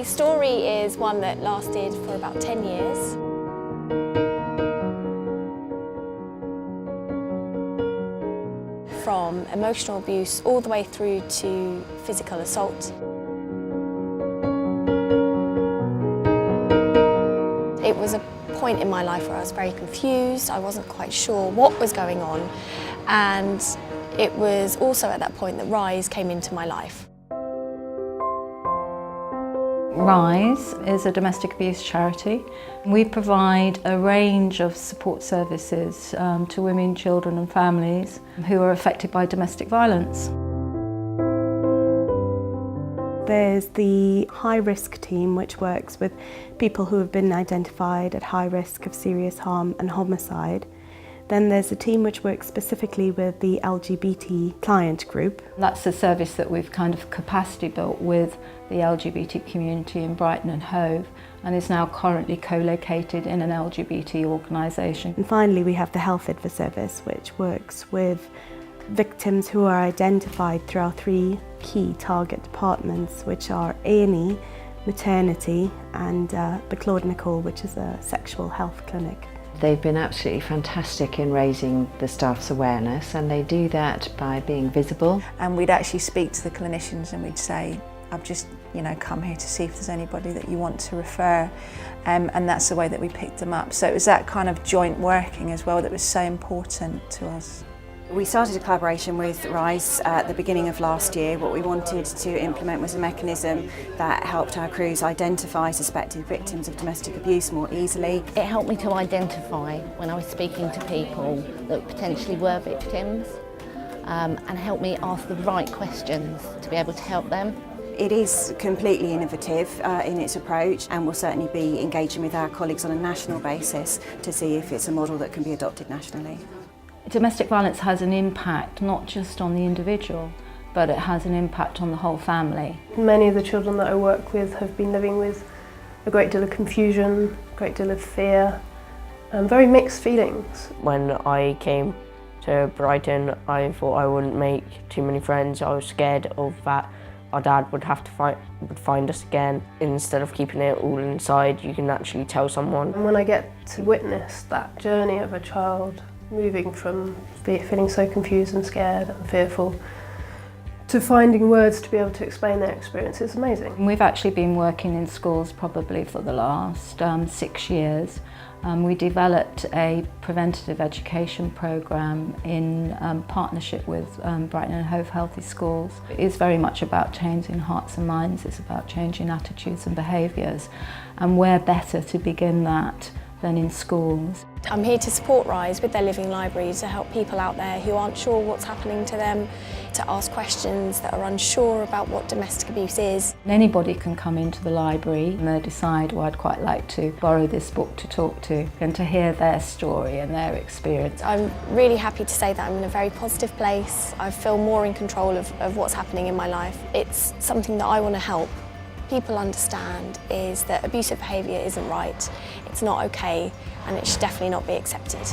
My story is one that lasted for about 10 years. From emotional abuse all the way through to physical assault. It was a point in my life where I was very confused. I wasn't quite sure what was going on, and it was also at that point that RISE came into my life. RISE is a domestic abuse charity. We provide a range of support services to women, children and families who are affected by domestic violence. There's the high-risk team, which works with people who have been identified at high risk of serious harm and homicide. Then there's a team which works specifically with the LGBT client group. That's a service that we've kind of capacity built with the LGBT community in Brighton and Hove, and is now currently co-located in an LGBT organisation. And finally we have the Health Advice service, which works with victims who are identified through our 3 key target departments, which are A&E, maternity and the Claude Nicole, which is a sexual health clinic. They've been absolutely fantastic in raising the staff's awareness, and they do that by being visible. And we'd actually speak to the clinicians and we'd say, I've just come here to see if there's anybody that you want to refer, and that's the way that we picked them up. So it was that kind of joint working as well that was so important to us. We started a collaboration with RISE at the beginning of last year. What we wanted to implement was a mechanism that helped our crews identify suspected victims of domestic abuse more easily. It helped me to identify when I was speaking to people that potentially were victims, and helped me ask the right questions to be able to help them. It is completely innovative in its approach, and we'll certainly be engaging with our colleagues on a national basis to see if it's a model that can be adopted nationally. Domestic violence has an impact not just on the individual, but it has an impact on the whole family. Many of the children that I work with have been living with a great deal of confusion, a great deal of fear, and very mixed feelings. When I came to Brighton, I thought I wouldn't make too many friends. I was scared of that our dad would have to find us again. Instead of keeping it all inside, you can actually tell someone. And when I get to witness that journey of a child moving from feeling so confused and scared and fearful to finding words to be able to explain their experience, it's amazing. We've actually been working in schools probably for the last 6 years. We developed a preventative education programme in partnership with Brighton and Hove Healthy Schools. It is very much about changing hearts and minds, it's about changing attitudes and behaviours, and where better to begin that than in schools. I'm here to support RISE with their living library to help people out there who aren't sure what's happening to them, to ask questions, that are unsure about what domestic abuse is. Anybody can come into the library and they decide, well, I'd quite like to borrow this book to talk to and to hear their story and their experience. I'm really happy to say that I'm in a very positive place. I feel more in control of what's happening in my life. It's something that I want to help people understand, is that abusive behaviour isn't right, it's not okay, and it should definitely not be accepted.